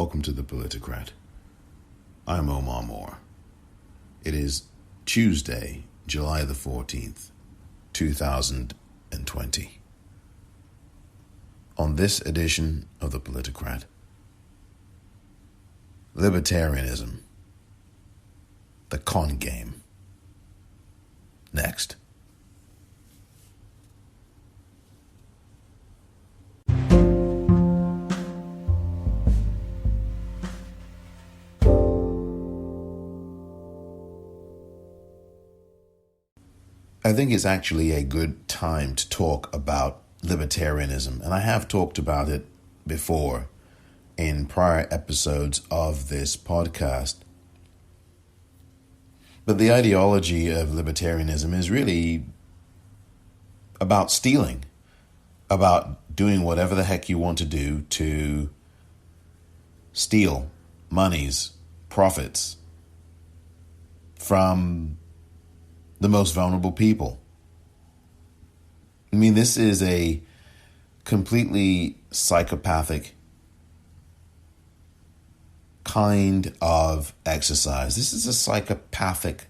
Welcome to the Politicrat. I'm Omar Moore. It is Tuesday, July the 14th, 2020. On this edition of the Politicrat, Libertarianism, the con game. Next. I think it's actually a good time to talk about libertarianism, and I have talked about it before in prior episodes of this podcast. But the ideology of libertarianism is really about stealing, about doing whatever the heck you want to do to steal monies, profits from the most vulnerable people. I mean, this is a completely psychopathic kind of exercise. This is a psychopathic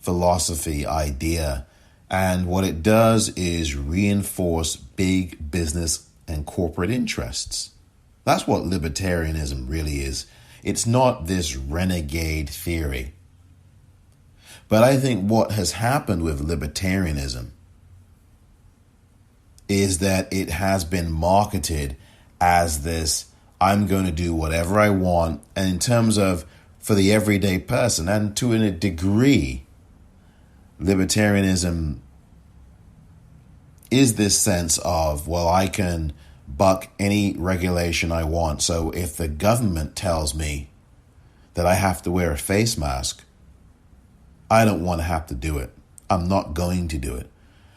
philosophy idea. And what it does is reinforce big business and corporate interests. That's what libertarianism really is. It's not this renegade theory. But I think what has happened with libertarianism is that it has been marketed as this, I'm going to do whatever I want, and in terms of for the everyday person, and to a degree, libertarianism is this sense of, well, I can buck any regulation I want. So if the government tells me that I have to wear a face mask, I don't want to have to do it. I'm not going to do it.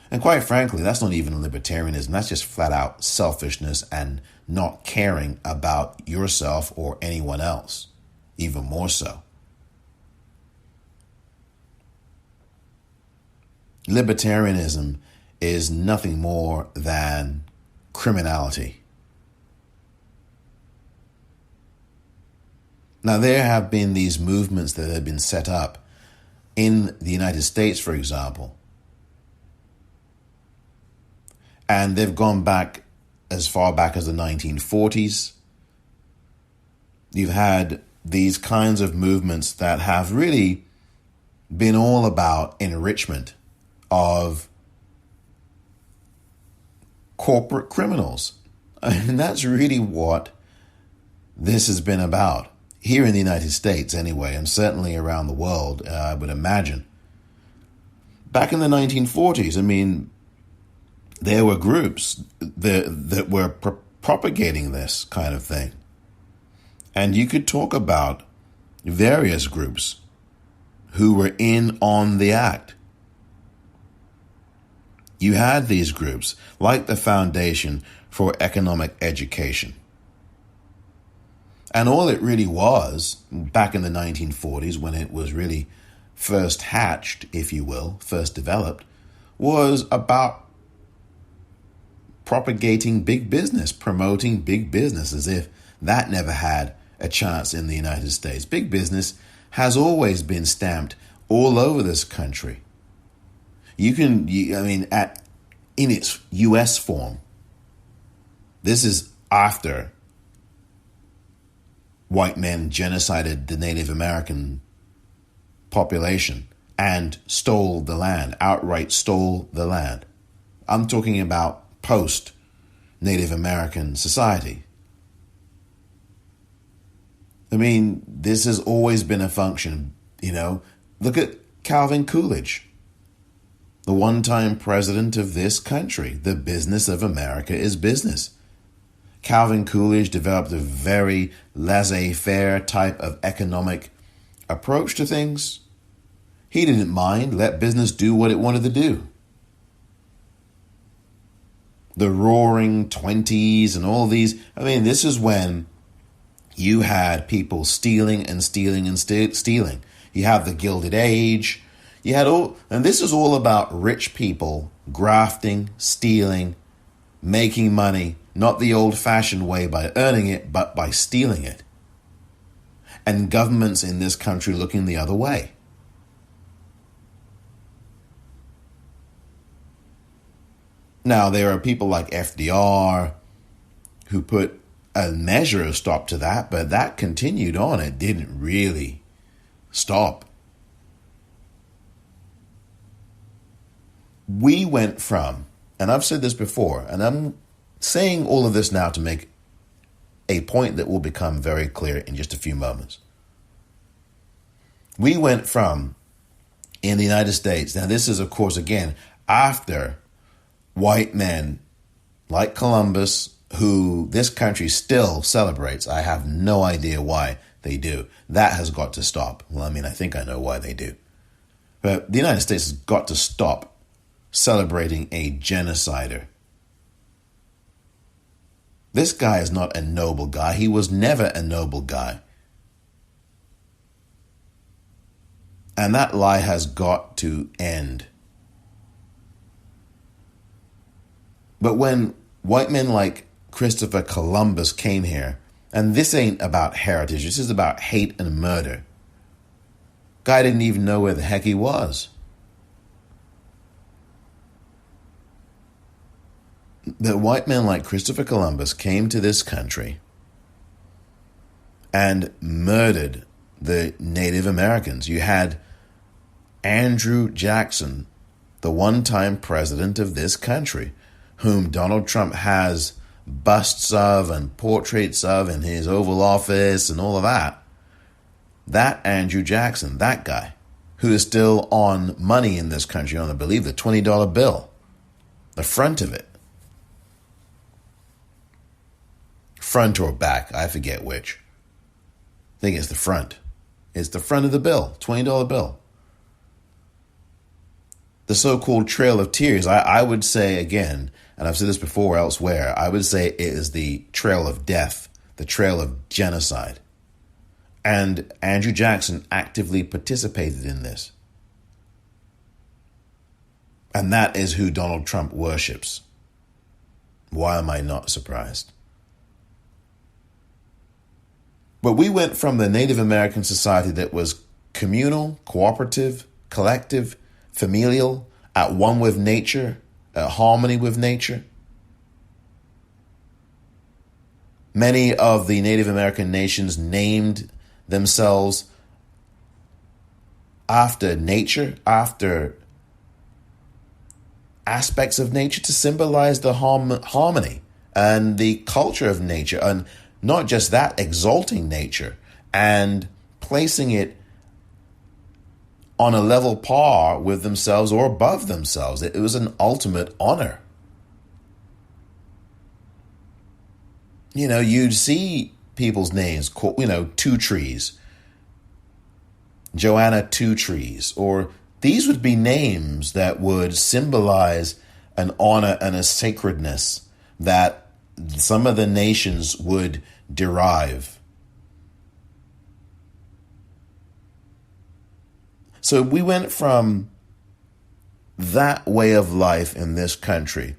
And quite frankly, that's not even libertarianism. That's just flat out selfishness and not caring about yourself or anyone else, even more so. Libertarianism is nothing more than criminality. Now, there have been these movements that have been set up in the United States, for example, and they've gone back as far back as the 1940s. You've had these kinds of movements that have really been all about enrichment of corporate criminals. And that's really what this has been about. Here in the United States, anyway, and certainly around the world, I would imagine. Back in the 1940s, I mean, there were groups that were propagating this kind of thing. And you could talk about various groups who were in on the act. You had these groups, like the Foundation for Economic Education. And all it really was, back in the 1940s, when it was really first hatched, if you will, first developed, was about propagating big business, promoting big business, as if that never had a chance in the United States. Big business has always been stamped all over this country. In its U.S. form, this is after white men genocided the Native American population and stole the land, outright stole the land. I'm talking about post-Native American society. I mean, this has always been a function, Look at Calvin Coolidge, the one-time president of this country. The business of America is business. Calvin Coolidge developed a very laissez-faire type of economic approach to things. He didn't mind. Let business do what it wanted to do. The Roaring '20s and all these. This is when you had people stealing and stealing and stealing. You have the Gilded Age. You had and this is all about rich people grafting, stealing, making money, not the old-fashioned way by earning it, but by stealing it. and governments in this country looking the other way. Now, there are people like FDR who put a measure of stop to that, but that continued on. It didn't really stop. We went from, and I've said this before, and I'm saying all of this now to make a point that will become very clear in just a few moments. We went from, in the United States, now this is, of course, again, after white men like Columbus, who this country still celebrates. I have no idea why they do. That has got to stop. Well, I mean, I think I know why they do. But the United States has got to stop celebrating a genocider. This guy is not a noble guy. He was never a noble guy. And that lie has got to end. But when white men like Christopher Columbus came here, and this ain't about heritage, this is about hate and murder. Guy didn't even know where the heck he was. The white men like Christopher Columbus came to this country and murdered the Native Americans. You had Andrew Jackson, the one-time president of this country, whom Donald Trump has busts of and portraits of in his Oval Office and all of that. That Andrew Jackson, that guy, who is still on money in this country, on, I believe, the $20 bill, the front of it. Front or back, I forget which. I think it's the front. It's the front of the bill, $20 bill. The so-called Trail of Tears, I would say again, and I've said this before elsewhere, I would say it is the trail of death, the trail of genocide. And Andrew Jackson actively participated in this. And that is who Donald Trump worships. Why am I not surprised? But we went from the Native American society that was communal, cooperative, collective, familial, at one with nature, at harmony with nature. Many of the Native American nations named themselves after nature, after aspects of nature to symbolize the harmony and the culture of nature. And not just that, exalting nature and placing it on a level par with themselves or above themselves. It was an ultimate honor. You know, you'd see people's names called, Two Trees, Joanna Two Trees, or these would be names that would symbolize an honor and a sacredness that some of the nations would derive. So we went from that way of life in this country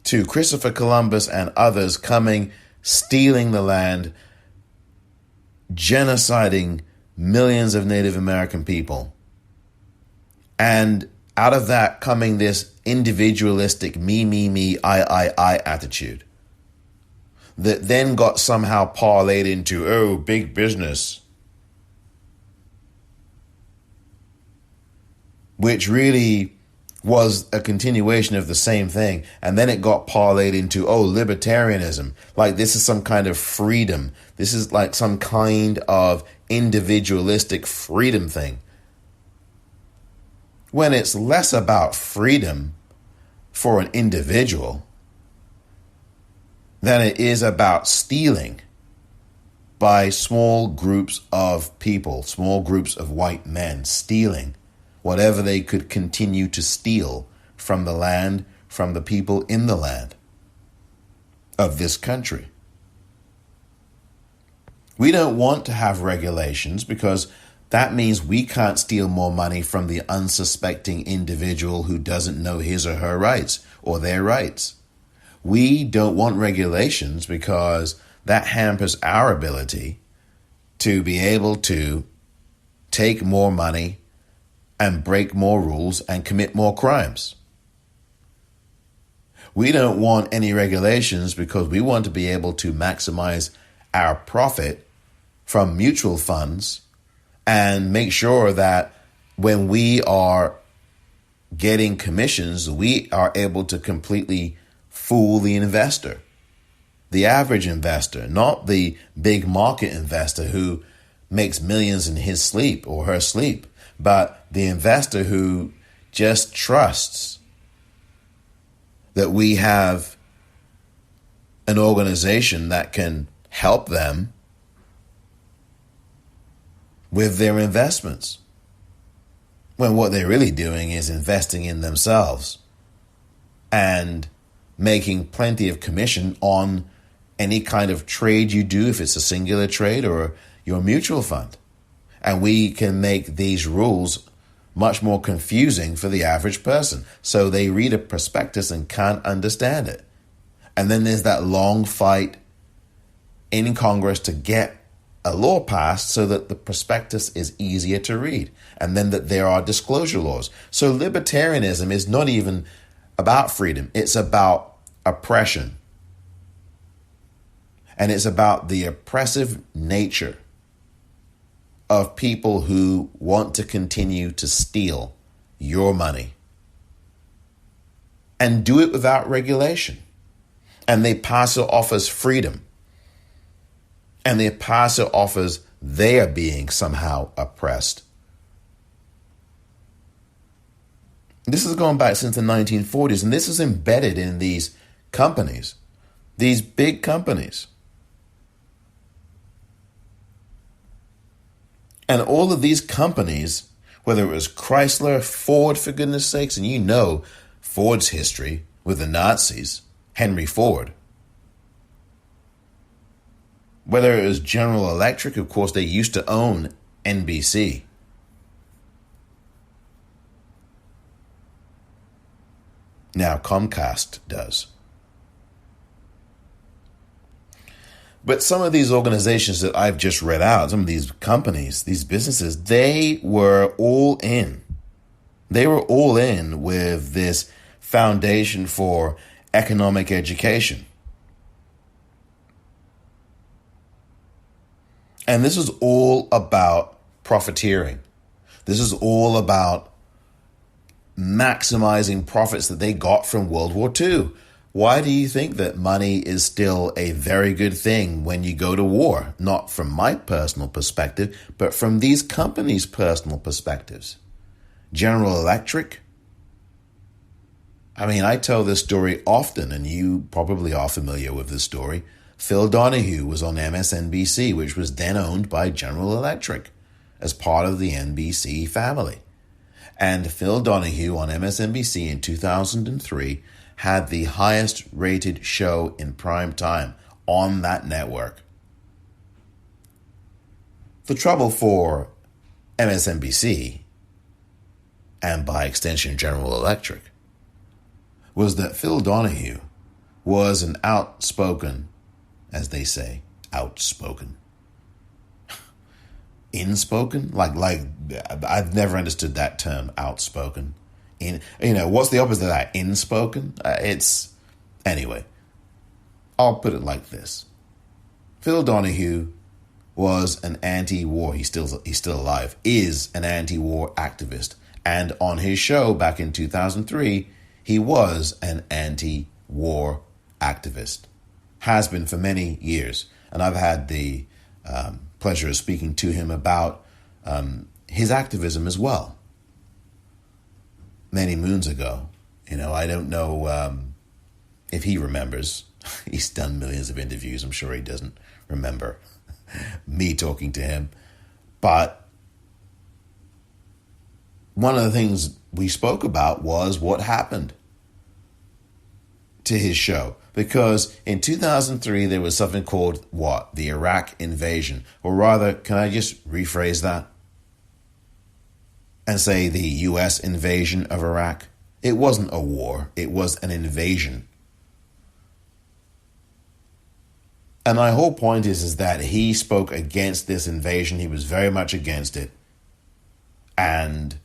to Christopher Columbus and others coming, stealing the land, genociding millions of Native American people. And out of that coming this individualistic me, I attitude that then got somehow parlayed into, big business, which really was a continuation of the same thing. And then it got parlayed into, libertarianism. Like this is some kind of freedom. This is like some kind of individualistic freedom thing. When it's less about freedom for an individual than it is about stealing by small groups of people, small groups of white men stealing whatever they could continue to steal from the land, from the people in the land of this country. We don't want to have regulations because that means we can't steal more money from the unsuspecting individual who doesn't know his or her rights or their rights. We don't want regulations because that hampers our ability to be able to take more money and break more rules and commit more crimes. We don't want any regulations because we want to be able to maximize our profit from mutual funds and make sure that when we are getting commissions, we are able to completely fool the investor, the average investor, not the big market investor who makes millions in his sleep or her sleep, but the investor who just trusts that we have an organization that can help them with their investments, when what they're really doing is investing in themselves and making plenty of commission on any kind of trade you do, if it's a singular trade or your mutual fund. And we can make these rules much more confusing for the average person. So they read a prospectus and can't understand it. And then there's that long fight in Congress to get a law passed so that the prospectus is easier to read. And then that there are disclosure laws. So libertarianism is not even about freedom. It's about oppression. And it's about the oppressive nature of people who want to continue to steal your money and do it without regulation. And they pass it off as freedom. And they pass it off as they are being somehow oppressed. This has gone back since the 1940s, and this is embedded in these companies, these big companies. And all of these companies, whether it was Chrysler, Ford, for goodness sakes, and you know Ford's history with the Nazis, Henry Ford. Whether it was General Electric, of course, they used to own NBC. Now Comcast does. But some of these organizations that I've just read out, some of these companies, these businesses, they were all in. They were all in with this foundation for economic education. And this is all about profiteering. This is all about maximizing profits that they got from World War II. Why do you think that money is still a very good thing when you go to war? Not from my personal perspective, but from these companies' personal perspectives. General Electric. I mean, I tell this story often, and you probably are familiar with this story. Phil Donahue was on MSNBC, which was then owned by General Electric as part of the NBC family. And Phil Donahue on MSNBC in 2003 had the highest rated show in prime time on that network. The trouble for MSNBC, and by extension General Electric, was that Phil Donahue was an outspoken, as they say, outspoken. Inspoken? Like I've never understood that term, outspoken. What's the opposite of that? Inspoken? Anyway, I'll put it like this. Phil Donahue was an anti-war, he's still alive, is an anti-war activist. And on his show back in 2003, he was an anti-war activist. Has been for many years. And I've had the pleasure of speaking to him about his activism as well. Many moons ago. I don't know if he remembers. He's done millions of interviews. I'm sure he doesn't remember me talking to him. But one of the things we spoke about was what happened to his show. Because in 2003, there was something called what? The Iraq invasion. Or rather, can I just rephrase that? And say the U.S. invasion of Iraq. It wasn't a war. It was an invasion. And my whole point is that he spoke against this invasion. He was very much against it. And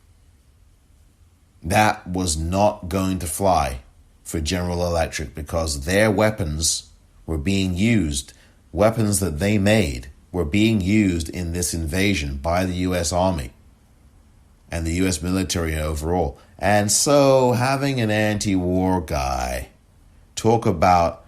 that was not going to fly for General Electric because their weapons were being used. Weapons that they made were being used in this invasion by the U.S. Army and the U.S. military overall. And so having an anti-war guy talk about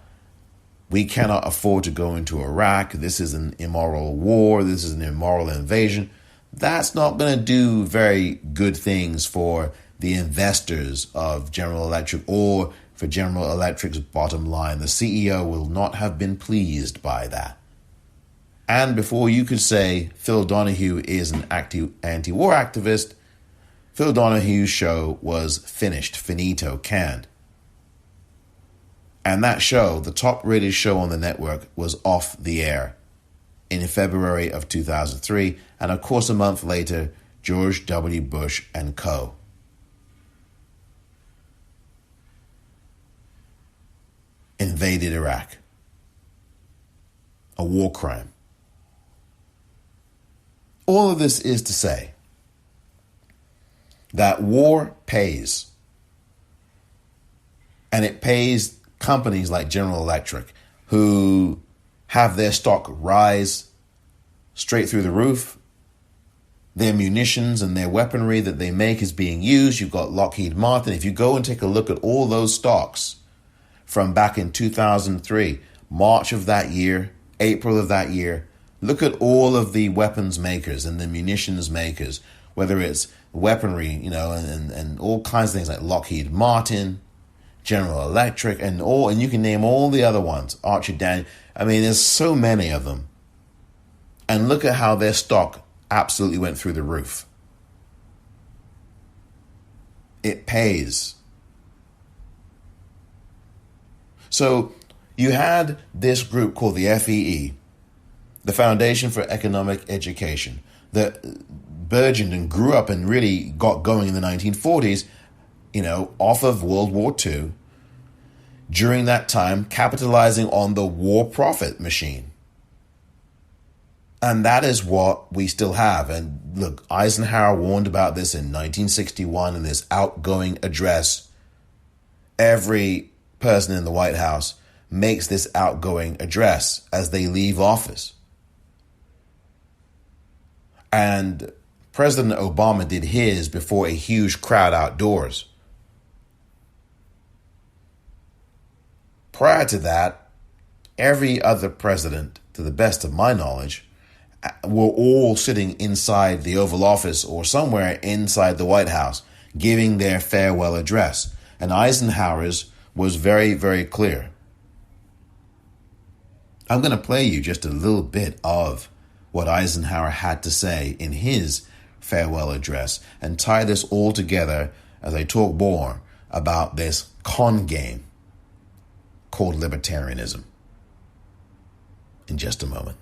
we cannot afford to go into Iraq, this is an immoral war, this is an immoral invasion, that's not going to do very good things for the investors of General Electric or for General Electric's bottom line. The CEO will not have been pleased by that. And before you could say Phil Donahue is an anti-war activist, Phil Donahue's show was finished, finito, canned. And that show, the top-rated show on the network, was off the air in February of 2003. And of course, a month later, George W. Bush and co. invaded Iraq. A war crime. All of this is to say that war pays. And it pays companies like General Electric who have their stock rise straight through the roof. Their munitions and their weaponry that they make is being used. You've got Lockheed Martin. If you go and take a look at all those stocks from back in 2003, March of that year, April of that year, look at all of the weapons makers and the munitions makers, whether it's weaponry, and all kinds of things like Lockheed Martin, General Electric, and you can name all the other ones, Archer Daniels. I mean, there's so many of them. And look at how their stock absolutely went through the roof. It pays. So you had this group called the FEE, the Foundation for Economic Education, that burgeoned and grew up and really got going in the 1940s, off of World War II. During that time, capitalizing on the war profit machine. And that is what we still have. And look, Eisenhower warned about this in 1961 in this outgoing address. Every person in the White House makes this outgoing address as they leave office. And President Obama did his before a huge crowd outdoors. Prior to that, every other president, to the best of my knowledge, were all sitting inside the Oval Office or somewhere inside the White House, giving their farewell address. And Eisenhower's was very, very clear. I'm going to play you just a little bit of what Eisenhower had to say in his farewell address and tie this all together as I talk more about this con game called libertarianism in just a moment.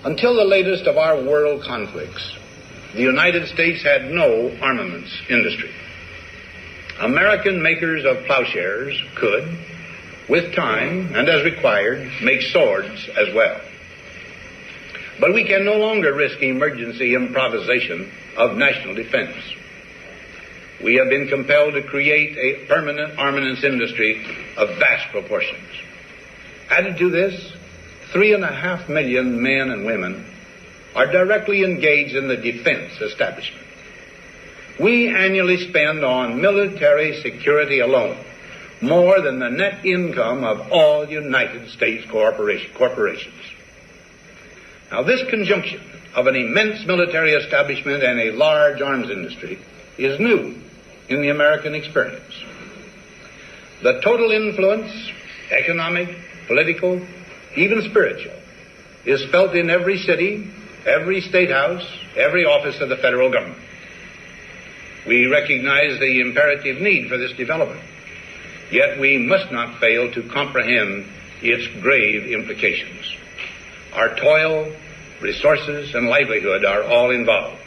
Until the latest of our world conflicts, the United States had no armaments industry. American makers of plowshares could, with time and as required, make swords as well. But we can no longer risk emergency improvisation of national defense. We have been compelled to create a permanent armaments industry of vast proportions. Added to this, 3.5 million men and women are directly engaged in the defense establishment. We annually spend on military security alone more than the net income of all United States corporations. Now, this conjunction of an immense military establishment and a large arms industry is new in the American experience. The total influence, economic, political, even spiritual, is felt in every city, every state house, every office of the federal government. We recognize the imperative need for this development, yet we must not fail to comprehend its grave implications. Our toil, resources, and livelihood are all involved.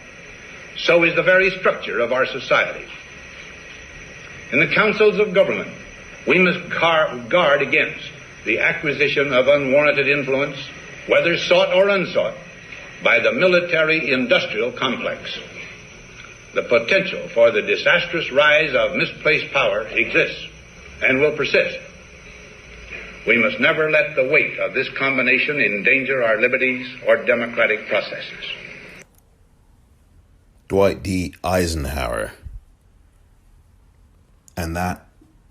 So is the very structure of our society. In the councils of government, we must guard against the acquisition of unwarranted influence, whether sought or unsought, by the military-industrial complex. The potential for the disastrous rise of misplaced power exists and will persist. We must never let the weight of this combination endanger our liberties or democratic processes. Dwight D. Eisenhower. And that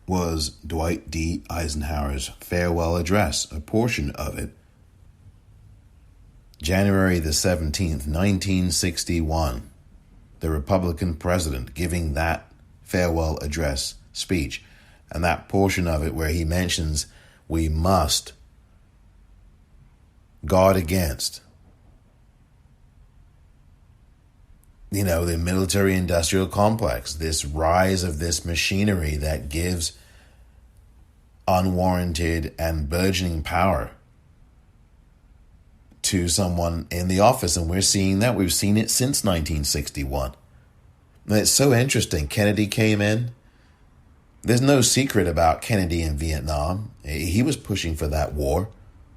was Dwight D. Eisenhower's farewell address, a portion of it. January the 17th, 1961, the Republican president giving that farewell address speech, and that portion of it where he mentions we must guard against, the military-industrial complex, this rise of this machinery that gives unwarranted and burgeoning power to someone in the office. And we're seeing that. We've seen it since 1961. And it's so interesting. Kennedy came in. There's no secret about Kennedy in Vietnam. He was pushing for that war,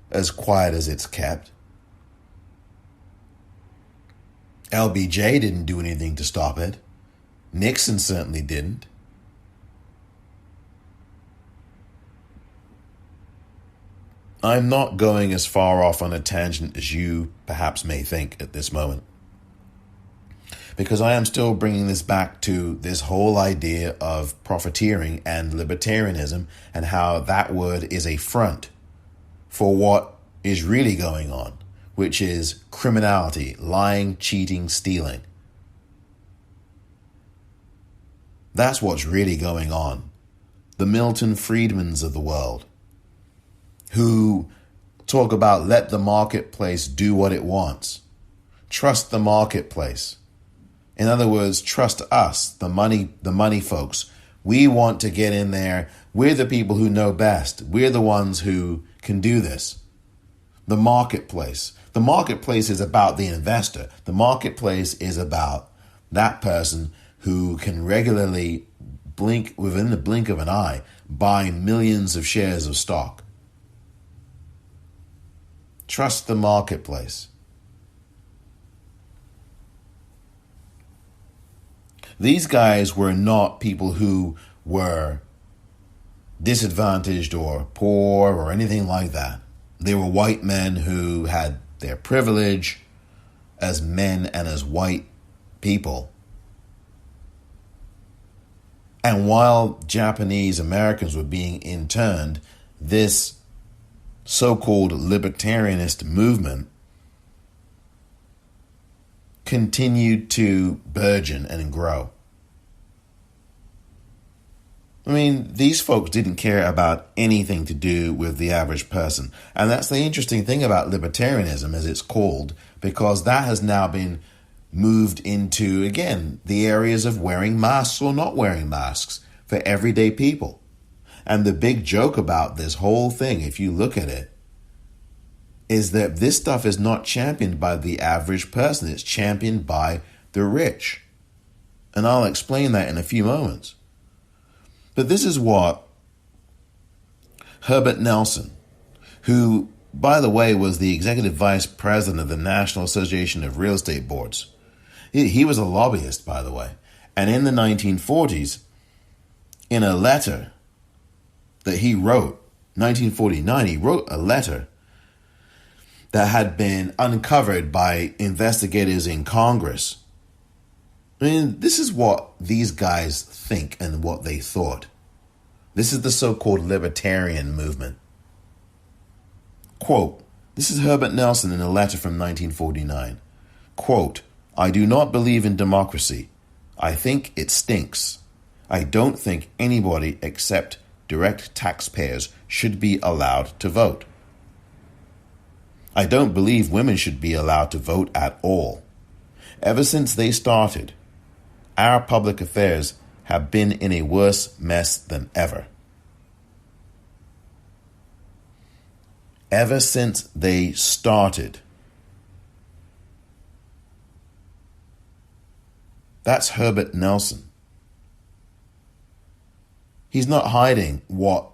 as quiet as it's kept. LBJ didn't do anything to stop it. Nixon certainly didn't. I'm not going as far off on a tangent as you perhaps may think at this moment, because I am still bringing this back to this whole idea of profiteering and libertarianism, and how that word is a front for what is really going on, which is criminality, lying, cheating, stealing. That's what's really going on. The Milton Friedmans of the world, who talk about let the marketplace do what it wants. Trust the marketplace. In other words, trust us, the money folks. We want to get in there. We're the people who know best. We're the ones who can do this. The marketplace. The marketplace is about the investor. The marketplace is about that person who can regularly within the blink of an eye, buy millions of shares of stock. Trust the marketplace. These guys were not people who were disadvantaged or poor or anything like that. They were white men who had their privilege as men and as white people. And while Japanese Americans were being interned, this so-called libertarianist movement continued to burgeon and grow. I mean, these folks didn't care about anything to do with the average person. And that's the interesting thing about libertarianism, as it's called, because that has now been moved into, again, the areas of wearing masks or not wearing masks for everyday people. And the big joke about this whole thing, if you look at it, is that this stuff is not championed by the average person. It's championed by the rich. And I'll explain that in a few moments. But this is what Herbert Nelson, who, by the way, was the executive vice president of the National Association of Real Estate Boards. He was a lobbyist, by the way. And in the 1940s, in a letter that he wrote, 1949, he wrote a letter that had been uncovered by investigators in Congress. I mean, this is what these guys think and what they thought. This is the so-called libertarian movement. Quote, this is Herbert Nelson in a letter from 1949. Quote, I do not believe in democracy. I think it stinks. I don't think anybody except direct taxpayers should be allowed to vote. I don't believe women should be allowed to vote at all. Ever since they started, our public affairs have been in a worse mess than ever. ever since they started. That's Herbert Nelson. He's not hiding what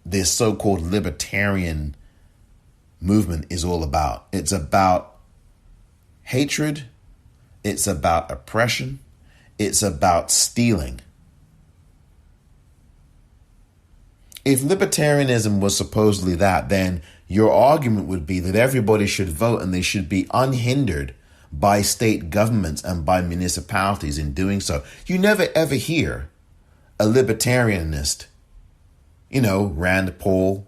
this so-called libertarian movement is all about. It's about hatred. It's about oppression. It's about stealing. If libertarianism was supposedly that, then your argument would be that everybody should vote and they should be unhindered by state governments and by municipalities in doing so. You never ever hear a libertarianist, Rand Paul,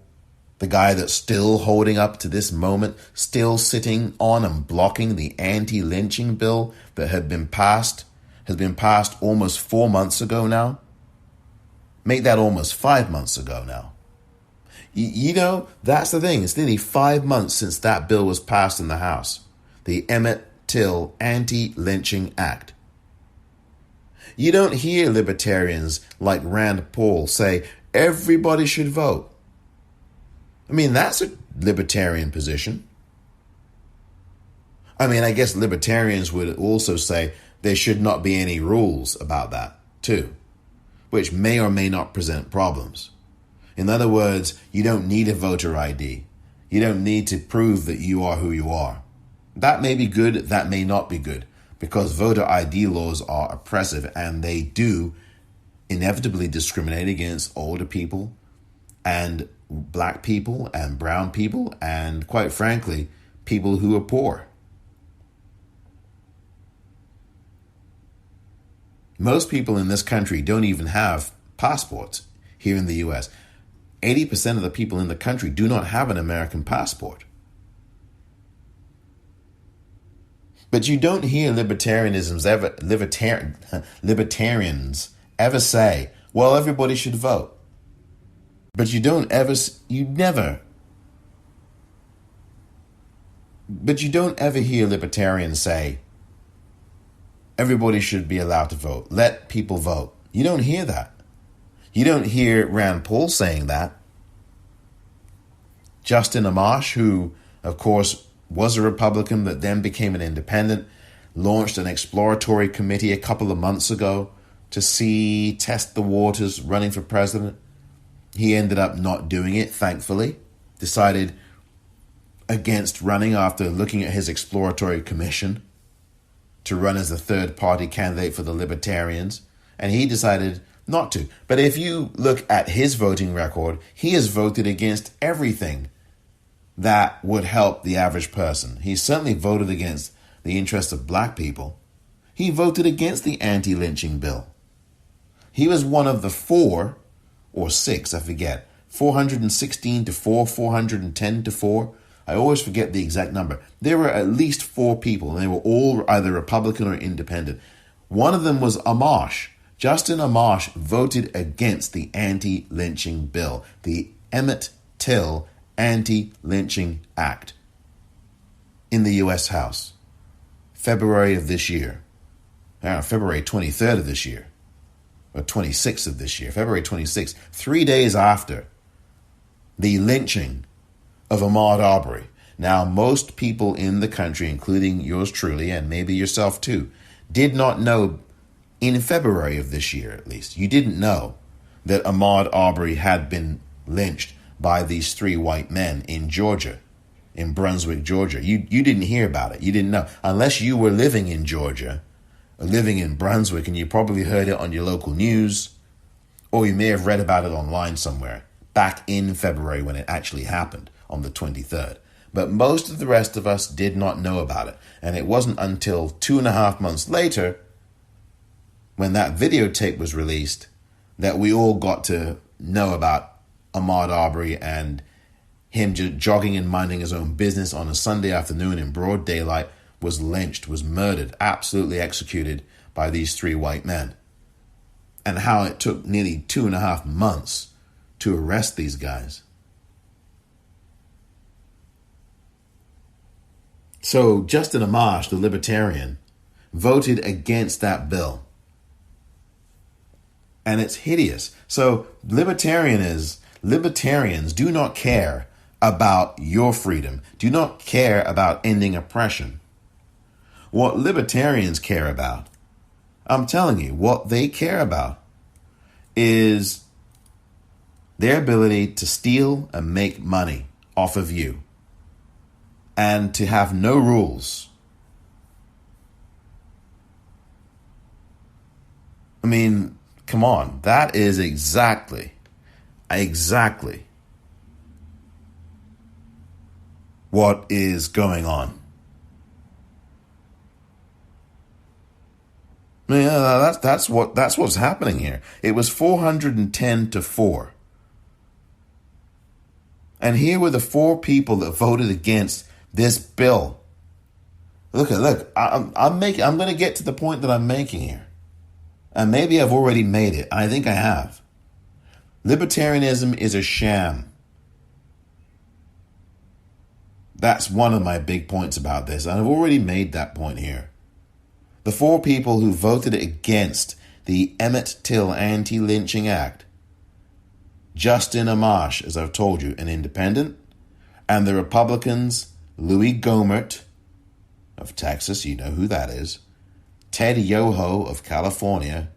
the guy that's still holding up to this moment, still sitting on and blocking the anti-lynching bill that has been passed almost 4 months ago now. Make that almost 5 months ago now. That's the thing. It's nearly 5 months since that bill was passed in the House. The Emmett Till Anti-Lynching Act. You don't hear libertarians like Rand Paul say everybody should vote. I mean, that's a libertarian position. I mean, I guess libertarians would also say there should not be any rules about that too, which may or may not present problems. In other words, you don't need a voter ID. You don't need to prove that you are who you are. That may be good, that may not be good, because voter ID laws are oppressive and they do inevitably discriminate against older people and black people and brown people and, quite frankly, people who are poor. Most people in this country don't even have passports here in the U.S. 80% of the people in the country do not have an American passport. But you don't hear libertarians ever say, well, everybody should vote. But you don't ever hear libertarians say, everybody should be allowed to vote. Let people vote. You don't hear that. You don't hear Rand Paul saying that. Justin Amash, who, of course, was a Republican that then became an independent, launched an exploratory committee a couple of months ago to test the waters running for president. He ended up not doing it, thankfully. Decided against running after looking at his exploratory commission to run as a third-party candidate for the Libertarians, and he decided not to. But if you look at his voting record, he has voted against everything that would help the average person. He certainly voted against the interests of black people. He voted against the anti-lynching bill. He was one of the 4 or 6, I forget, 416 to 4, 410 to 4. I always forget the exact number. There were at least 4 people, and they were all either Republican or independent. One of them was Amash. Justin Amash voted against the anti-lynching bill, the Emmett Till Anti-Lynching Act, in the U.S. House, February of this year. February 23rd of this year, or 26th of this year, February 26th, 3 days after the lynching of Ahmaud Arbery. Now, most people in the country, including yours truly, and maybe yourself too, did not know, in February of this year at least, you didn't know that Ahmaud Arbery had been lynched by these 3 white men in Georgia, in Brunswick, Georgia. You didn't hear about it. You didn't know. Unless you were living in Georgia, or living in Brunswick, and you probably heard it on your local news, or you may have read about it online somewhere, back in February when it actually happened, on the 23rd. But most of the rest of us did not know about it. And it wasn't until 2.5 months later, when that videotape was released, that we all got to know about Ahmaud Arbery and him just jogging and minding his own business on a Sunday afternoon in broad daylight, was lynched, was murdered, absolutely executed by these 3 white men. And how it took nearly 2.5 months to arrest these guys. So Justin Amash, the libertarian, voted against that bill. And it's hideous. So libertarians do not care about your freedom, do not care about ending oppression. What libertarians care about, I'm telling you, what they care about is their ability to steal and make money off of you and to have no rules. I mean, come on, that is exactly what is going on. Yeah, that's what's happening here. It was 410 to 4. And here were the 4 people that voted against this bill. Look, I'm going to get to the point that I'm making here. And maybe I've already made it. I think I have. Libertarianism is a sham. That's one of my big points about this. And I've already made that point here. The 4 people who voted against the Emmett Till Anti-Lynching Act, Justin Amash, as I've told you, an independent, and the Republicans, Louis Gohmert of Texas, you know who that is, Ted Yoho of California,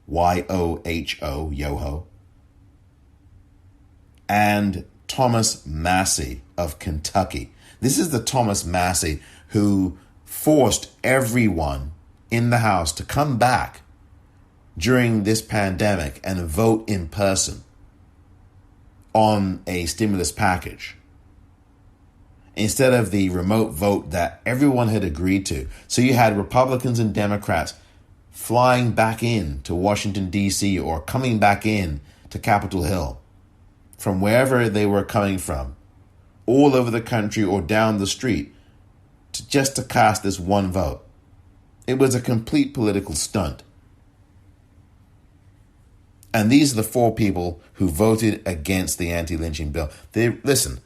Y-O-H-O, Yoho, and Thomas Massie of Kentucky. This is the Thomas Massie who forced everyone in the House to come back during this pandemic and vote in person on a stimulus package instead of the remote vote that everyone had agreed to. So you had Republicans and Democrats flying back in to Washington, D.C. or coming back in to Capitol Hill from wherever they were coming from, all over the country or down the street, just to cast this one vote. It was a complete political stunt. And these are the 4 people who voted against the anti-lynching bill. Listen,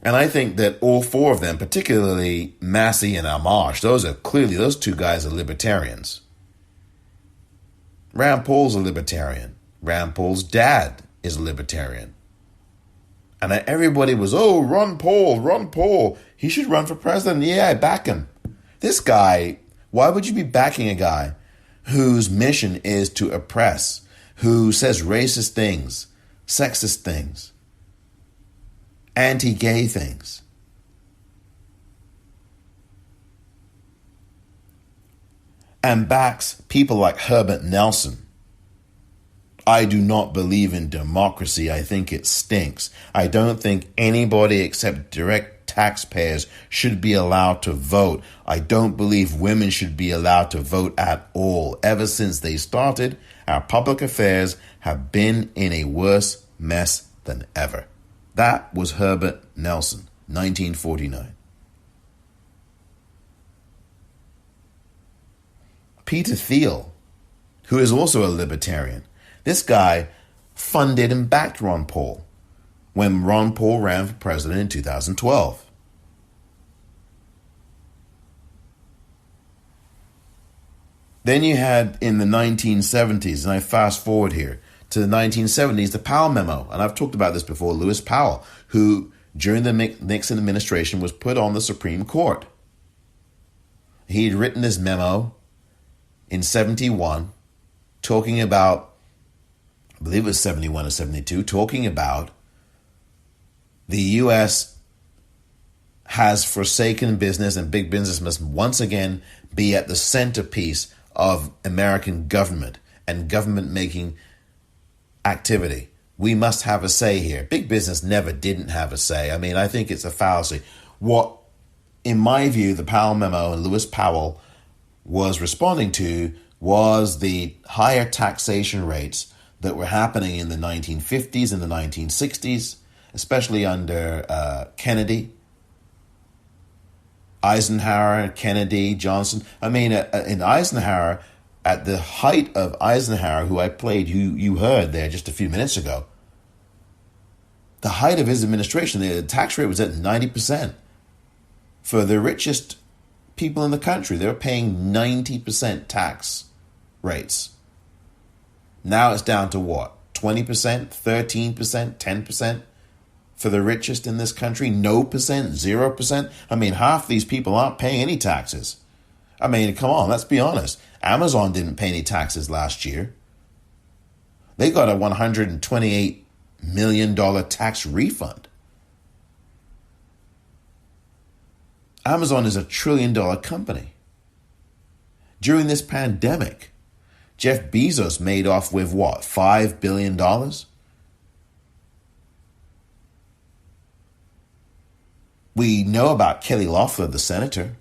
and I think that all 4 of them, particularly Massie and Amash, those 2 guys are libertarians. Rand Paul's a libertarian. Rand Paul's dad is a libertarian. And everybody was, Ron Paul, he should run for president. Yeah, I back him. This guy, why would you be backing a guy whose mission is to oppress, who says racist things, sexist things, anti-gay things? And backs people like Herbert Nelson. I do not believe in democracy. I think it stinks. I don't think anybody except direct taxpayers should be allowed to vote. I don't believe women should be allowed to vote at all. Ever since they started, our public affairs have been in a worse mess than ever. That was Herbert Nelson, 1949. Peter Thiel, who is also a libertarian, this guy funded and backed Ron Paul when Ron Paul ran for president in 2012. Then you had in the 1970s, and I fast forward here to the 1970s, the Powell Memo. And I've talked about this before, Lewis Powell, who during the Nixon administration was put on the Supreme Court. He'd written this memo in 71 talking about, I believe it was 71 or 72, talking about the U.S. has forsaken business and big business must once again be at the centerpiece of American government and government-making activity. We must have a say here. Big business never didn't have a say. I mean, I think it's a fallacy. What, in my view, the Powell Memo and Lewis Powell was responding to was the higher taxation rates that were happening in the 1950s and the 1960s, especially under Kennedy, Eisenhower, Kennedy, Johnson. I mean, in Eisenhower, at the height of Eisenhower, who I played, who you heard there just a few minutes ago, the height of his administration, the tax rate was at 90%. For the richest people in the country, they were paying 90% tax rates. Now it's down to what? 20%, 13%, 10%? for the richest in this country? No percent, 0%? I mean, half these people aren't paying any taxes. I mean, come on, let's be honest. Amazon didn't pay any taxes last year. They got a $128 million tax refund. Amazon is a $1 trillion company. During this pandemic, Jeff Bezos made off with what, $5 billion? We know about Kelly Loeffler, the senator,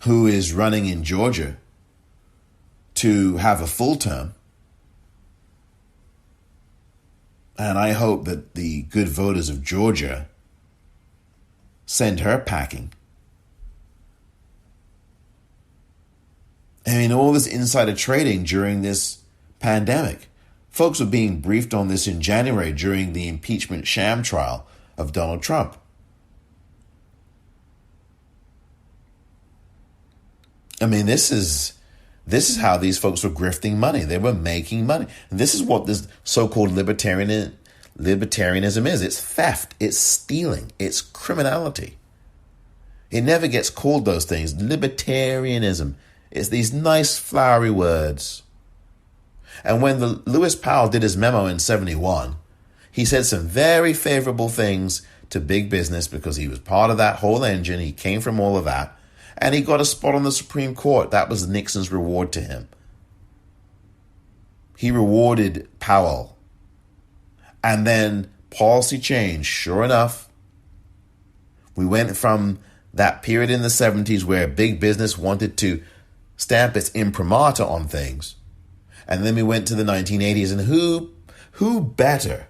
who is running in Georgia to have a full term. And I hope that the good voters of Georgia send her packing. I mean, all this insider trading during this pandemic. Folks were being briefed on this in January during the impeachment sham trial of Donald Trump. I mean, this is how these folks were grifting money. They were making money. And this is what this so-called libertarianism is. It's theft. It's stealing. It's criminality. It never gets called those things. Libertarianism. It's these nice flowery words. And when Lewis Powell did his memo in 71, he said some very favorable things to big business because he was part of that whole engine. He came from all of that. And he got a spot on the Supreme Court. That was Nixon's reward to him. He rewarded Powell. And then policy changed. Sure enough, we went from that period in the 70s where big business wanted to stamp its imprimatur on things. And then we went to the 1980s. And who better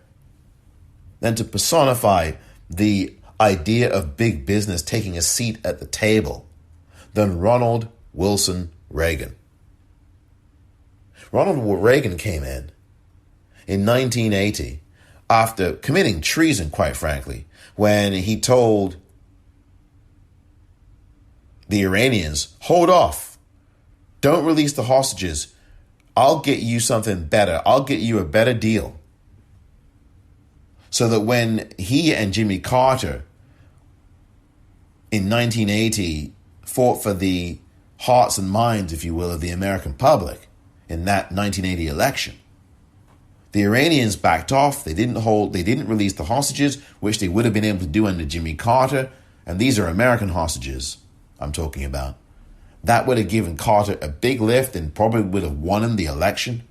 than to personify the idea of big business taking a seat at the table than Ronald Wilson Reagan? Ronald Reagan came in 1980 after committing treason, quite frankly, when he told the Iranians, hold off, don't release the hostages. I'll get you something better. I'll get you a better deal. So that when he and Jimmy Carter in 1980 fought for the hearts and minds, if you will, of the American public in that 1980 election, the Iranians backed off. They didn't release the hostages, which they would have been able to do under Jimmy Carter. And these are American hostages I'm talking about. That would have given Carter a big lift and probably would have won him the election.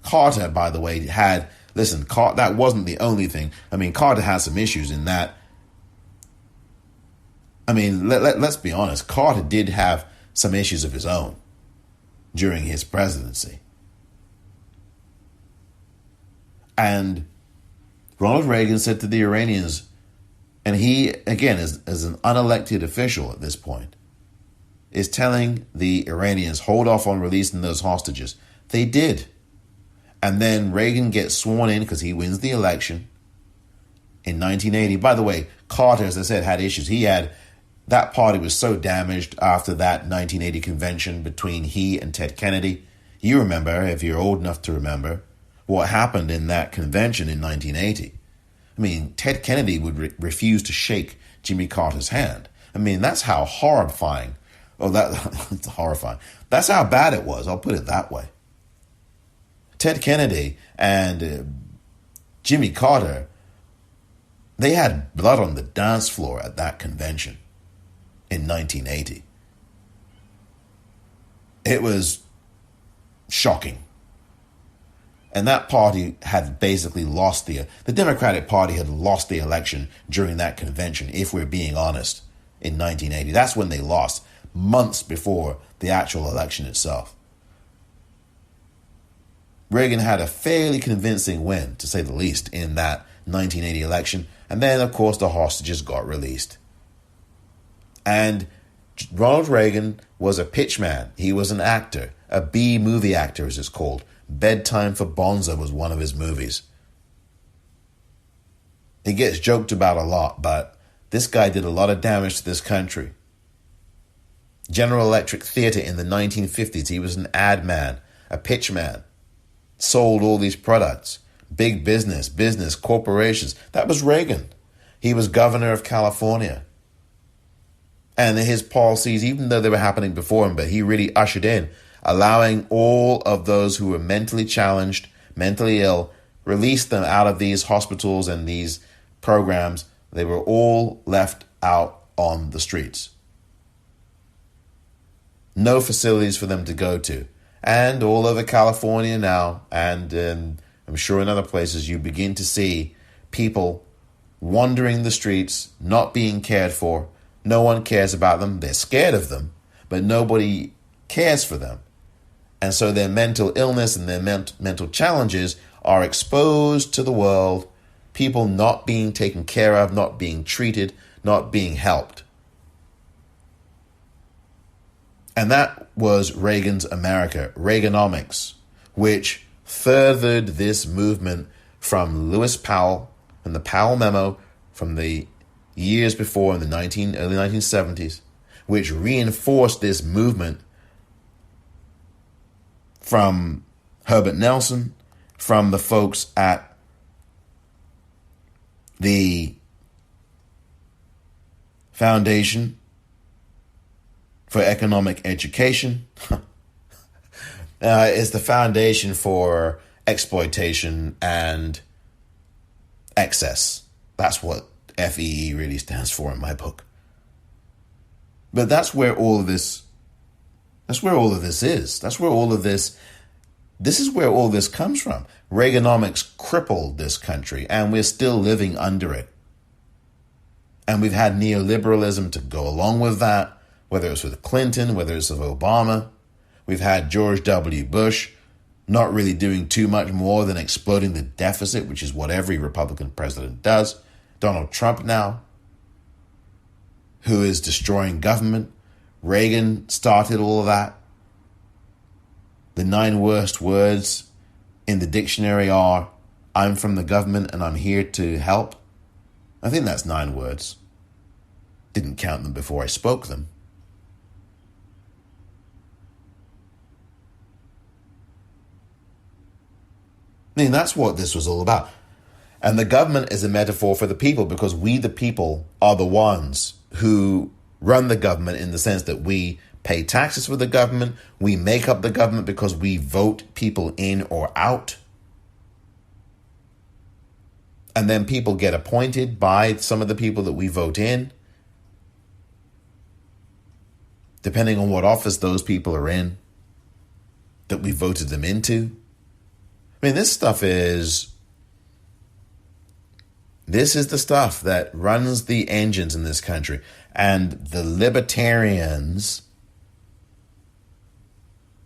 Carter, by the way, that wasn't the only thing. I mean, Carter had some issues in that. I mean, let's be honest. Carter did have some issues of his own during his presidency. And Ronald Reagan said to the Iranians, and he, again, as an unelected official at this point, is telling the Iranians, hold off on releasing those hostages. They did. And then Reagan gets sworn in because he wins the election in 1980. By the way, Carter, as I said, had issues. That party was so damaged after that 1980 convention between he and Ted Kennedy. You remember, if you're old enough to remember, what happened in that convention in 1980. I mean, Ted Kennedy would refuse to shake Jimmy Carter's hand. I mean, that's how horrifying. It's horrifying. That's how bad it was. I'll put it that way. Ted Kennedy and Jimmy Carter, they had blood on the dance floor at that convention in 1980. It was shocking. And that party had basically lost the Democratic Party had lost the election during that convention, if we're being honest, in 1980. That's when they lost, months before the actual election itself. Reagan had a fairly convincing win, to say the least, in that 1980 election. And then, of course, the hostages got released. And Ronald Reagan was a pitchman. He was an actor, a B movie actor, as it's called. Bedtime for Bonza was one of his movies. He gets joked about a lot, but this guy did a lot of damage to this country. General Electric Theater in the 1950s, he was an ad man, a pitch man. Sold all these products, big business, corporations. That was Reagan. He was governor of California. And his policies, even though they were happening before him, but he really ushered in, allowing all of those who were mentally challenged, mentally ill, released them out of these hospitals and these programs. They were all left out on the streets. No facilities for them to go to. And all over California now, and I'm sure in other places, you begin to see people wandering the streets, not being cared for. No one cares about them. They're scared of them, but nobody cares for them. And so their mental illness and their mental challenges are exposed to the world, people not being taken care of, not being treated, not being helped. And that was Reagan's America, Reaganomics, which furthered this movement from Lewis Powell and the Powell Memo from the years before in the early 1970s, which reinforced this movement from Herbert Nelson, from the folks at the Foundation for Economic Education. It's the Foundation for Exploitation and Excess. That's what FEE really stands for in my book. But that's where all of this is. This is where all this comes from. Reaganomics crippled this country, and we're still living under it. And we've had neoliberalism to go along with that, whether it's with Clinton, whether it's with Obama. We've had George W. Bush not really doing too much more than exploding the deficit, which is what every Republican president does. Donald Trump now, who is destroying government. Reagan started all of that. The 9 worst words in the dictionary are, I'm from the government and I'm here to help. I think that's 9 words. Didn't count them before I spoke them. I mean, that's what this was all about. And the government is a metaphor for the people, because we, the people, are the ones who run the government, in the sense that we pay taxes for the government. We make up the government because we vote people in or out. And then people get appointed by some of the people that we vote in, depending on what office those people are in, that we voted them into. I mean, this is the stuff that runs the engines in this country. And the libertarians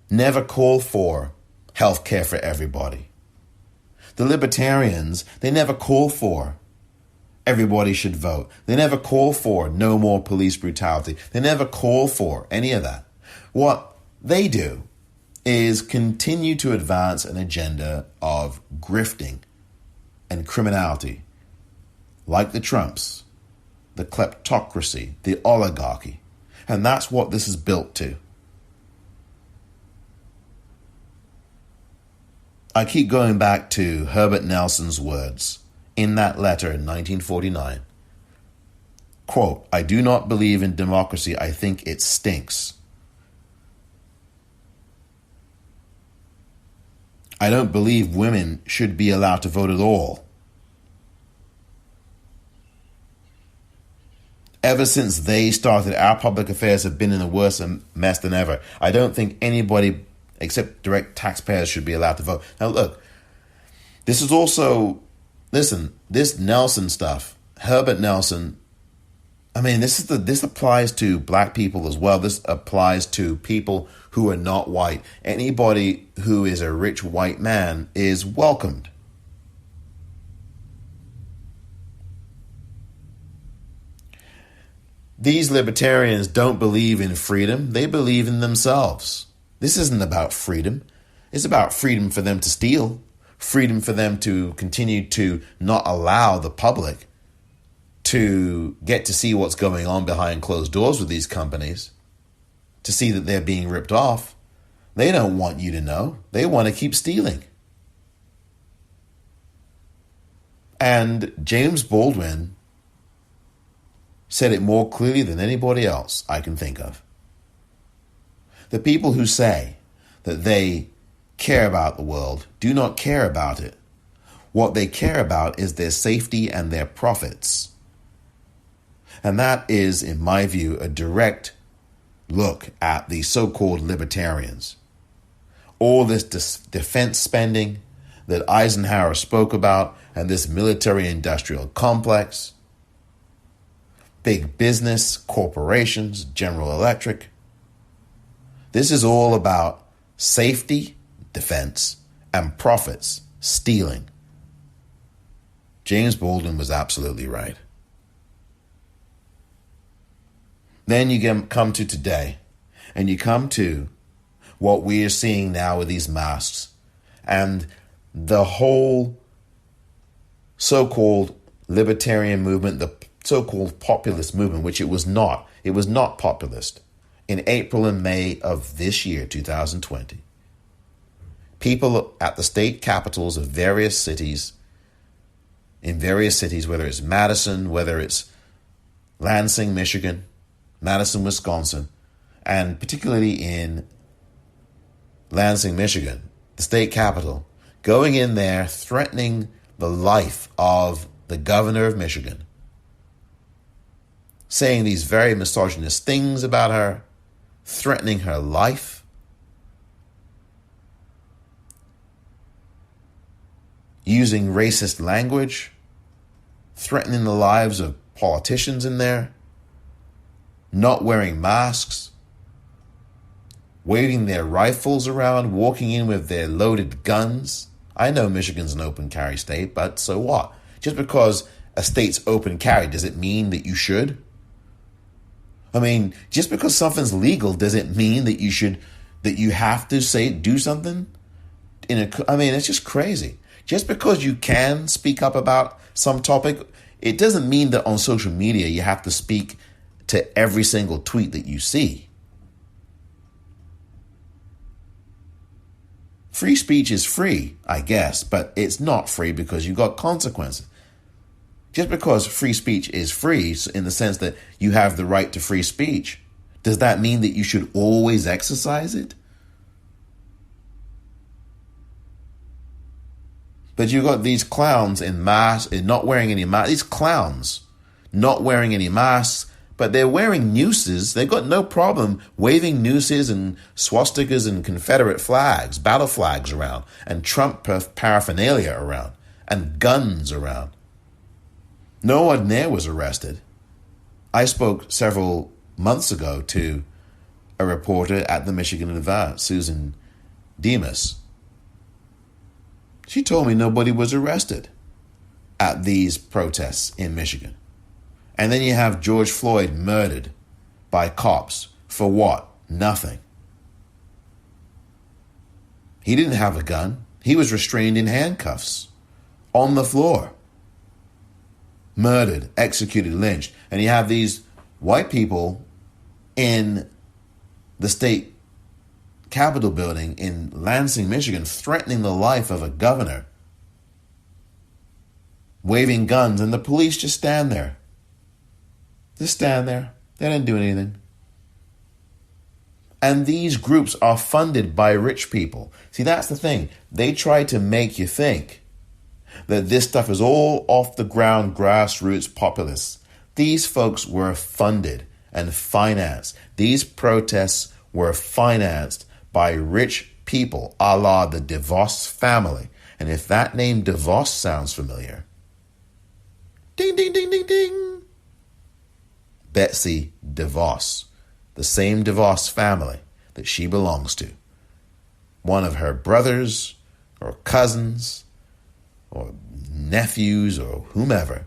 never call for health care for everybody. The libertarians, they never call for everybody should vote. They never call for no more police brutality. They never call for any of that. What they do is continue to advance an agenda of grifting and criminality, like the Trumps, the kleptocracy, the oligarchy. And that's what this is built to. I keep going back to Herbert Nelson's words in that letter in 1949. Quote, I do not believe in democracy. I think it stinks. I don't believe women should be allowed to vote at all. Ever since they started, our public affairs have been in a worse mess than ever. I don't think anybody except direct taxpayers should be allowed to vote. Now look, this is also, listen, this Nelson stuff, Herbert Nelson, I mean, this applies to black people as well. This applies to people who are not white. Anybody who is a rich white man is welcomed. These libertarians don't believe in freedom. They believe in themselves. This isn't about freedom. It's about freedom for them to steal, freedom for them to continue to not allow the public to get to see what's going on behind closed doors with these companies, to see that they're being ripped off. They don't want you to know. They want to keep stealing. And James Baldwin said it more clearly than anybody else I can think of. The people who say that they care about the world do not care about it. What they care about is their safety and their profits. And that is, in my view, a direct look at the so-called libertarians. All this defense spending that Eisenhower spoke about, and this military-industrial complex, big business, corporations, General Electric. This is all about safety, defense, and profits, stealing. James Baldwin was absolutely right. Then you come to today, and you come to what we are seeing now with these masks and the whole so-called libertarian movement, the so-called populist movement, which it was not. It was not populist. In April and May of this year, 2020, people at the state capitals of various cities, whether it's Madison, whether it's Lansing, Michigan, Madison, Wisconsin, and particularly in Lansing, Michigan, the state capital, going in there, threatening the life of the governor of Michigan, saying these very misogynist things about her, threatening her life. Using racist language, threatening the lives of politicians in there, not wearing masks, waving their rifles around, walking in with their loaded guns. I know Michigan's an open carry state, but so what? Just because a state's open carry, does it mean that you should? I mean, just because something's legal, does it mean that you have to do something? It's just crazy. Just because you can speak up about some topic, it doesn't mean that on social media you have to speak to every single tweet that you see. Free speech is free, I guess, but it's not free because you've got consequences. Just because free speech is free, in the sense that you have the right to free speech, does that mean that you should always exercise it? But you've got these clowns in masks, not wearing any masks. These clowns not wearing any masks, but they're wearing nooses. They've got no problem waving nooses and swastikas and Confederate flags, battle flags around, and Trump paraphernalia around, and guns around. No one there was arrested. I spoke several months ago to a reporter at the Michigan Advance, Susan Demas. She told me nobody was arrested at these protests in Michigan. And then you have George Floyd murdered by cops for what? Nothing. He didn't have a gun. He was restrained in handcuffs on the floor. Murdered, executed, lynched. And you have these white people in the state Capitol building in Lansing, Michigan, threatening the life of a governor, waving guns, and the police just stand there. Just stand there. They didn't do anything. And these groups are funded by rich people. See, that's the thing. They try to make you think that this stuff is all off the ground, grassroots populists. These folks were funded and financed. These protests were financed by rich people, a la the DeVos family. And if that name DeVos sounds familiar, ding, ding, ding, ding, ding. Betsy DeVos, the same DeVos family that she belongs to. One of her brothers or cousins or nephews or whomever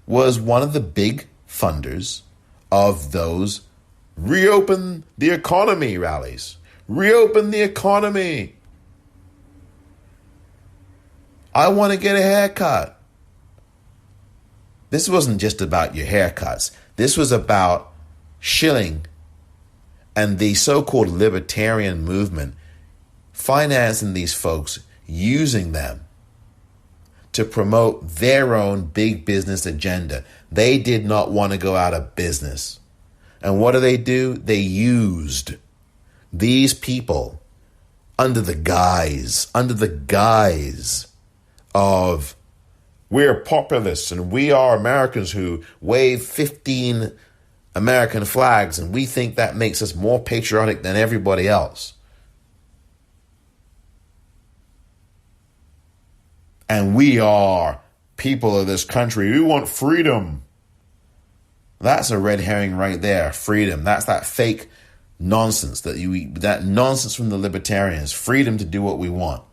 was one of the big funders of those reopen the economy rallies. Reopen the economy. I want to get a haircut. This wasn't just about your haircuts. This was about shilling and the so-called libertarian movement financing these folks, using them to promote their own big business agenda. They did not want to go out of business. And what do? They used these people under the guise of we're populists and we are Americans who wave 15 American flags and we think that makes us more patriotic than everybody else. And we are people of this country. We want freedom. That's a red herring right there. Freedom. That's that fake nonsense that nonsense from the libertarians. Freedom to do what we want.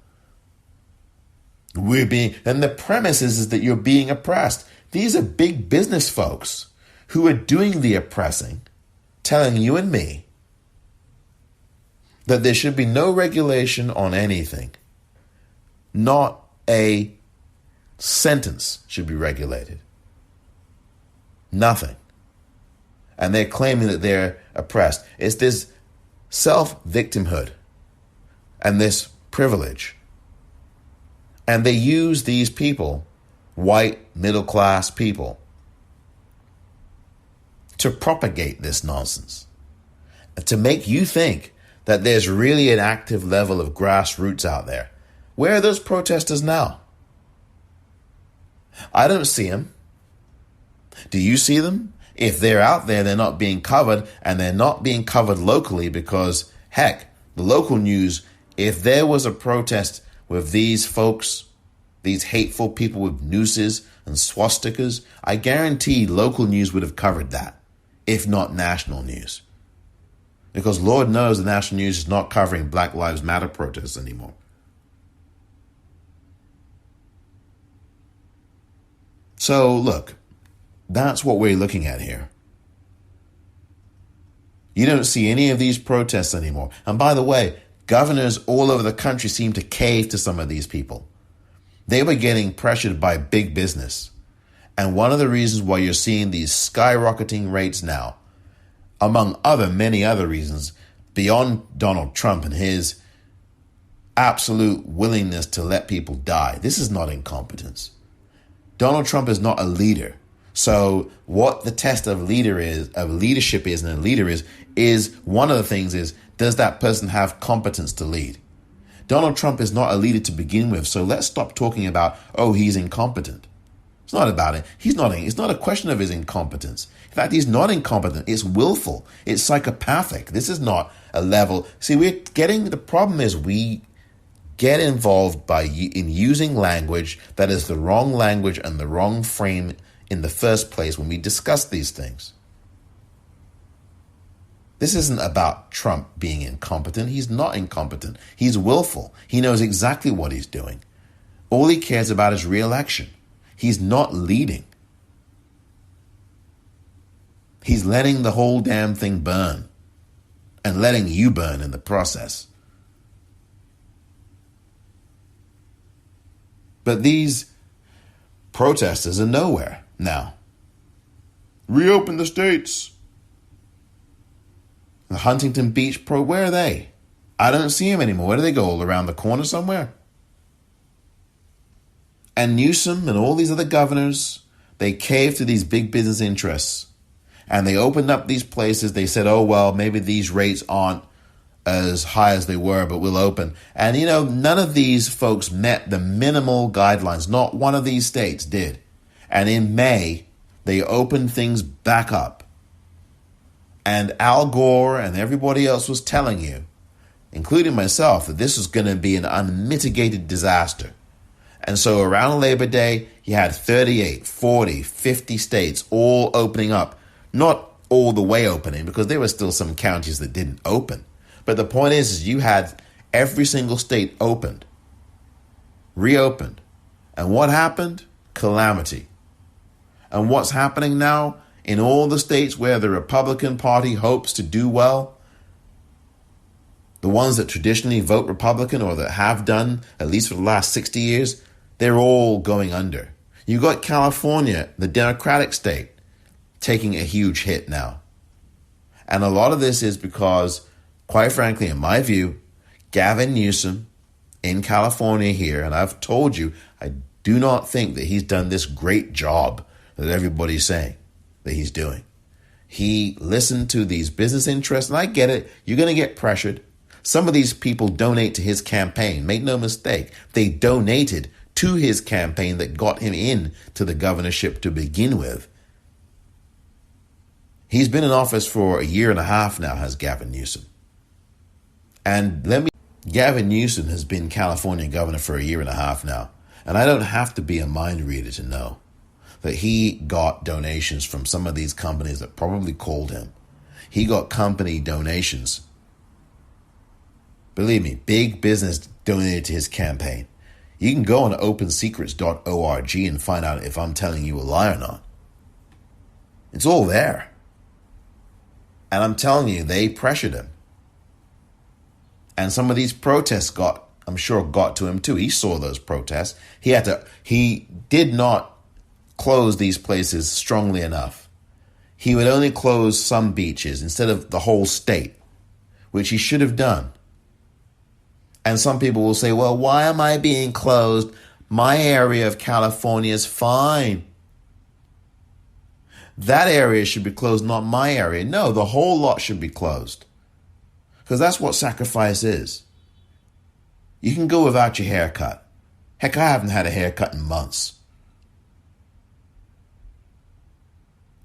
And the premise is that you're being oppressed. These are big business folks who are doing the oppressing, telling you and me that there should be no regulation on anything. Not a sentence should be regulated. Nothing. And they're claiming that they're oppressed. It's this self-victimhood and this privilege. And they use these people, white, middle-class people, to propagate this nonsense. To make you think that there's really an active level of grassroots out there. Where are those protesters now? I don't see them. Do you see them? If they're out there, they're not being covered, and they're not being covered locally because, heck, the local news, if there was a protest with these folks, these hateful people with nooses and swastikas, I guarantee local news would have covered that, if not national news. Because Lord knows the national news is not covering Black Lives Matter protests anymore. So, look, that's what we're looking at here. You don't see any of these protests anymore. And by the way, governors all over the country seem to cave to some of these people. They were getting pressured by big business. And one of the reasons why you're seeing these skyrocketing rates now, among many other reasons, beyond Donald Trump and his absolute willingness to let people die. This is not incompetence. Donald Trump is not a leader. So what the test of leadership is, and a leader is one of the things is, does that person have competence to lead? Donald Trump is not a leader to begin with. So let's stop talking about, oh, he's incompetent. It's not about it. It's not a question of his incompetence. In fact, he's not incompetent. It's willful. It's psychopathic. This is not a level. See, the problem is we get involved in using language that is the wrong language and the wrong frame in the first place when we discuss these things. This isn't about Trump being incompetent. He's not incompetent. He's willful. He knows exactly what he's doing. All he cares about is re-election. He's not leading. He's letting the whole damn thing burn and letting you burn in the process. But these protesters are nowhere now. Reopen the states. The Huntington Beach where are they? I don't see them anymore. Where do they go? All around the corner somewhere? And Newsom and all these other governors, they caved to these big business interests. And they opened up these places. They said, oh, well, maybe these rates aren't as high as they were, but we'll open. And, none of these folks met the minimal guidelines. Not one of these states did. And in May, they opened things back up. And Al Gore and everybody else was telling you, including myself, that this was going to be an unmitigated disaster. And so around Labor Day, you had 38, 40, 50 states all opening up. Not all the way opening, because there were still some counties that didn't open. But the point is you had every single state opened, reopened. And what happened? Calamity. And what's happening now in all the states where the Republican Party hopes to do well? The ones that traditionally vote Republican or that have done, at least for the last 60 years, they're all going under. You got California, the Democratic state, taking a huge hit now. And a lot of this is because, quite frankly, in my view, Gavin Newsom in California here, and I've told you, I Do not think that he's done this great job that everybody's saying that he's doing. He listened to these business interests, and I get it. You're going to get pressured. Some of these people donate to his campaign. Make no mistake. They donated to his campaign that got him in to the governorship to begin with. He's been in office for a year and a half now, has Gavin Newsom. And Gavin Newsom has been California governor for a year and a half now. And I don't have to be a mind reader to know that he got donations from some of these companies that probably called him. He got company donations. Believe me, big business donated to his campaign. You can go on opensecrets.org and find out if I'm telling you a lie or not. It's all there. And I'm telling you, they pressured him. And some of these protests got to him too. He saw those protests. He did not close these places strongly enough. He would only close some beaches instead of the whole state, which he should have done. And some people will say, well, why am I being closed? My area of California is fine. That area should be closed, not my area. No, the whole lot should be closed. Because that's what sacrifice is. You can go without your haircut. Heck, I haven't had a haircut in months.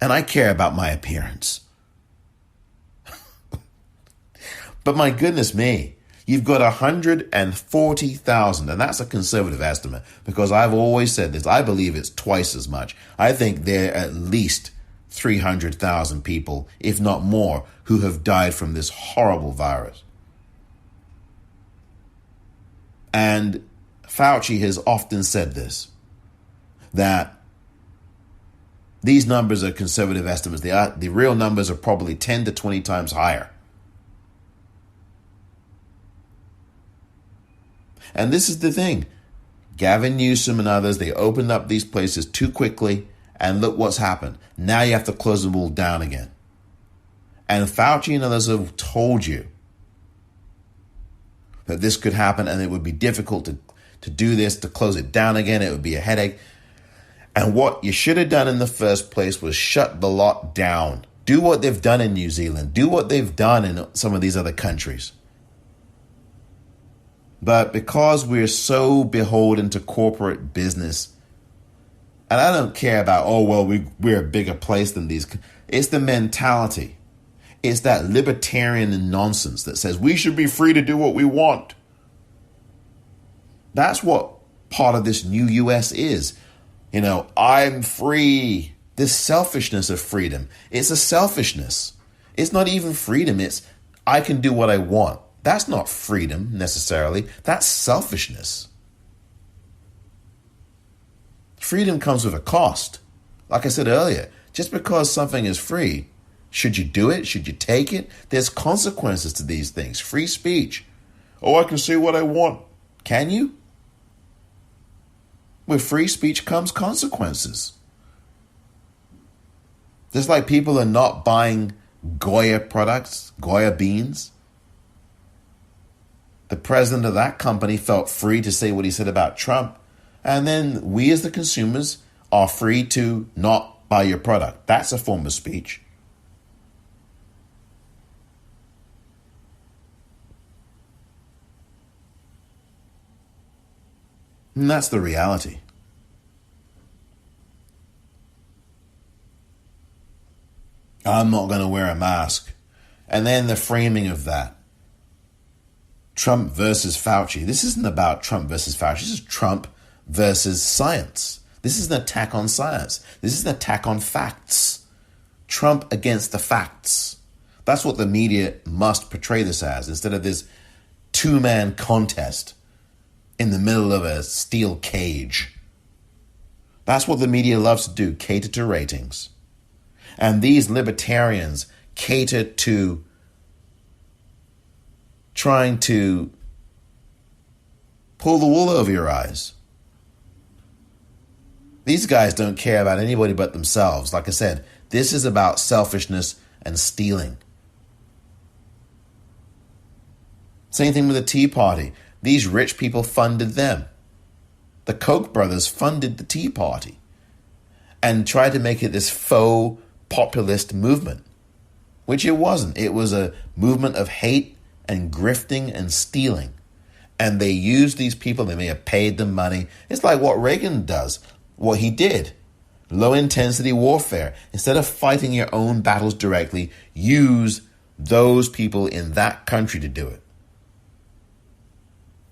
And I care about my appearance. But my goodness me, you've got 140,000, and that's a conservative estimate because I've always said this. I believe it's twice as much. I think there are at least 300,000 people, if not more, who have died from this horrible virus. And Fauci has often said this, that these numbers are conservative estimates. The real numbers are probably 10 to 20 times higher. And this is the thing. Gavin Newsom and others, they opened up these places too quickly, and look what's happened. Now you have to close them all down again. And Fauci and others have told you that this could happen, and it would be difficult to do this, to close it down again. It would be a headache. And what you should have done in the first place was shut the lot down. Do what they've done in New Zealand. Do what they've done in some of these other countries. But because we're so beholden to corporate business, and I don't care about, we're a bigger place than these. It's the mentality. It's that libertarian nonsense that says we should be free to do what we want. That's what part of this new U.S. is. I'm free. This selfishness of freedom. It's a selfishness. It's not even freedom. It's I can do what I want. That's not freedom necessarily. That's selfishness. Freedom comes with a cost. Like I said earlier, just because something is free, should you do it? Should you take it? There's consequences to these things. Free speech. I can say what I want. Can you? With free speech comes consequences. Just like people are not buying Goya products, Goya beans. The president of that company felt free to say what he said about Trump. And then we as the consumers are free to not buy your product. That's a form of speech. And that's the reality. I'm not going to wear a mask. And then the framing of that. Trump versus Fauci. This isn't about Trump versus Fauci. This is Trump versus science. This is an attack on science. This is an attack on facts. Trump against the facts. That's what the media must portray this as, instead of this two-man contest in the middle of a steel cage. That's what the media loves to do, cater to ratings. And these libertarians cater to trying to pull the wool over your eyes. These guys don't care about anybody but themselves. Like I said, this is about selfishness and stealing. Same thing with the Tea Party. These rich people funded them. The Koch brothers funded the Tea Party and tried to make it this faux populist movement, which it wasn't. It was a movement of hate and grifting and stealing. And they used these people. They may have paid them money. It's like what Reagan does, what he did. Low intensity warfare. Instead of fighting your own battles directly, use those people in that country to do it.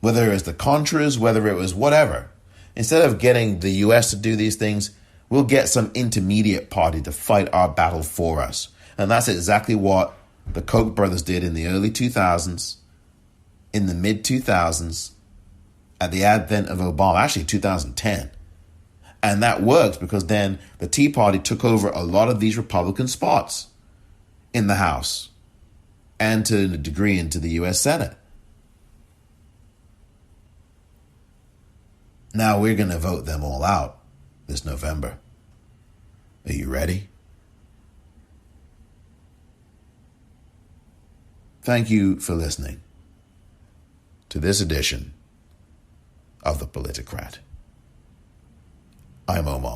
Whether it was the Contras, whether it was whatever. Instead of getting the US to do these things, we'll get some intermediate party to fight our battle for us. And that's exactly what the Koch brothers did in the early 2000s, in the mid 2000s, at the advent of Obama, actually 2010. And that worked because then the Tea Party took over a lot of these Republican spots in the House and to a degree into the US Senate. Now we're going to vote them all out this November. Are you ready? Thank you for listening to this edition of The Politicrat. I'm Omar.